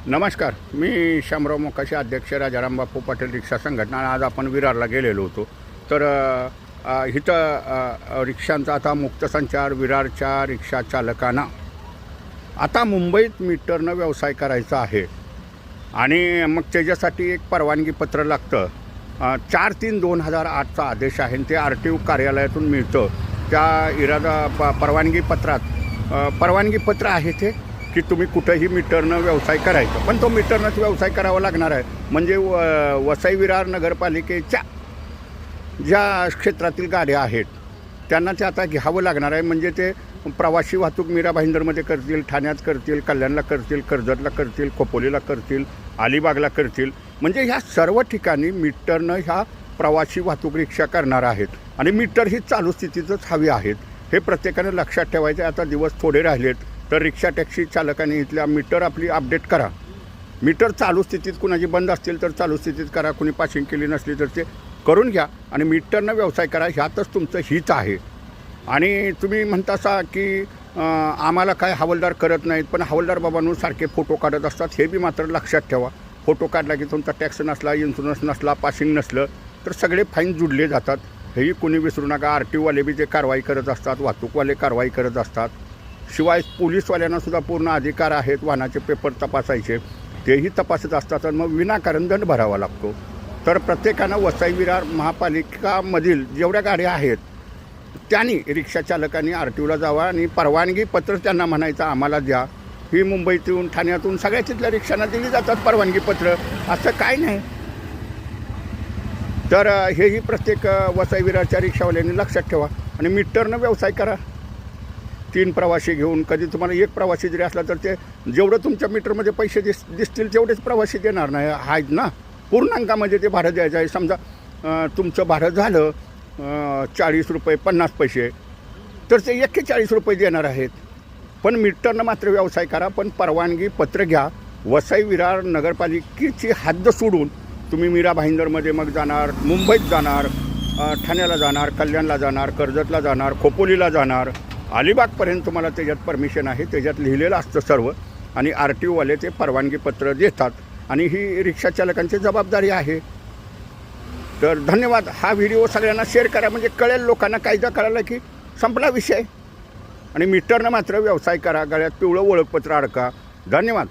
नमस्कार, मी शामराव मोकाशी अध्यक्ष राजाराम बापू पाटील रिक्षा संघटना. आज आपण विरारला गेलेलो होतो. तर इथं रिक्षांचा आता मुक्त संचार. विरारच्या रिक्षा चालकांना आता मुंबईत मीटरनं व्यवसाय करायचा आहे आणि मग त्याच्यासाठी एक परवानगी पत्र लागतं. 4/3/2008चा आदेश आहे आणि ते RTO कार्यालयातून मिळतं. त्या परवानगी पत्र आहे ते की तुम्ही कुठंही मीटरनं व्यवसाय करायचं, पण तो मीटरनंच व्यवसाय करावा लागणार आहे. म्हणजे वसई विरार नगरपालिकेच्या ज्या क्षेत्रातील गाड्या आहेत त्यांना ते आता घ्यावं लागणार आहे. म्हणजे ते प्रवासी वाहतूक मीरा भाईंदरमध्ये करतील, ठाण्यात करतील, कल्याणला करतील, कर्जतला करतील, खोपोलीला करतील, अलिबागला करतील. म्हणजे ह्या सर्व ठिकाणी मीटरनं ह्या प्रवासी वाहतूक रिक्षा करणार आहेत आणि मीटर ही चालू स्थितीतच हवी आहेत. हे प्रत्येकाने लक्षात ठेवायचं. आता दिवस थोडे राहिलेत, तर रिक्षा टॅक्सी चालकांनी इथल्या मीटर आपली अपडेट करा. मीटर चालू स्थितीत कुणाची बंद असतील तर चालू स्थितीत करा, कुणी पासिंग केली नसली तर ते करून घ्या आणि मीटरनं व्यवसाय करा. ह्यातच तुमचं हित आहे. आणि तुम्ही म्हणतासा की आम्हाला काय हवालदार करत नाहीत, पण हवालदार बाबांनो सारखे फोटो काढत असतात. हे बी मात्र लक्षात ठेवा. फोटो काढला की तुमचा टॅक्स नसला, इन्शुरन्स नसला, पासिंग नसलं तर सगळे फाईन जुडले जातात. हेही कोणी विसरू नका. RTOवाले बी ते कारवाई करत असतात, वाहतूकवाले कारवाई करत असतात. शिवाय पोलीसवाल्यांनासुद्धा पूर्ण अधिकार आहेत वाहनाचे पेपर तपासायचे, तेही तपासत असतात आणि मग विनाकारण दंड भरावा लागतो. तर प्रत्येकानं वसई विरार महापालिकामधील जेवढ्या गाड्या आहेत त्यांनी रिक्षा चालकांनी RTOला जावा आणि परवानगी पत्र त्यांना म्हणायचं आम्हाला द्या. ही मुंबईतून, ठाण्यातून सगळ्या तिथल्या रिक्षांना दिली जातात परवानगी पत्र, असं काय नाही. तर हेही प्रत्येक वसई विरारच्या रिक्षावाल्यांनी लक्षात ठेवा आणि मीटरनं व्यवसाय करा. 3 प्रवासी घेऊन, कधी तुम्हाला 1 प्रवासी जरी असला तर ते जेवढं तुमच्या मीटरमध्ये पैसे दिसतील तेवढेच प्रवासी देणार नाही आहेत ना. पूर्णांकामध्ये ते भाडं द्यायचं आहे. समजा तुमचं भाडं झालं 40 रुपये 50 पैसे, तर ते 41 रुपये देणार आहेत. पण मीटरनं मात्र व्यवसाय करा, पण परवानगी पत्र घ्या. वसई विरार नगरपालिकेची हद्द सोडून तुम्ही मीरा भाईंदरमध्ये मग जाणार, मुंबईत जाणार, ठाण्याला जाणार, कल्याणला जाणार, कर्जतला जाणार, खोपोलीला जाणार, अलिबागपर्यंत तुम्हाला त्याच्यात परमिशन आहे. त्याच्यात लिहिलेलं असतं सर्व आणि RTOवाले ते परवानगीपत्र देतात आणि ही रिक्षा चालकांची जबाबदारी आहे. तर धन्यवाद. हा व्हिडिओ सगळ्यांना शेअर करा, म्हणजे कळेल लोकांना. कायदा कळाला की संपला विषय. आणि मीटरनं मात्र व्यवसाय करा. गळ्यात पिवळं ओळखपत्र अडका. धन्यवाद.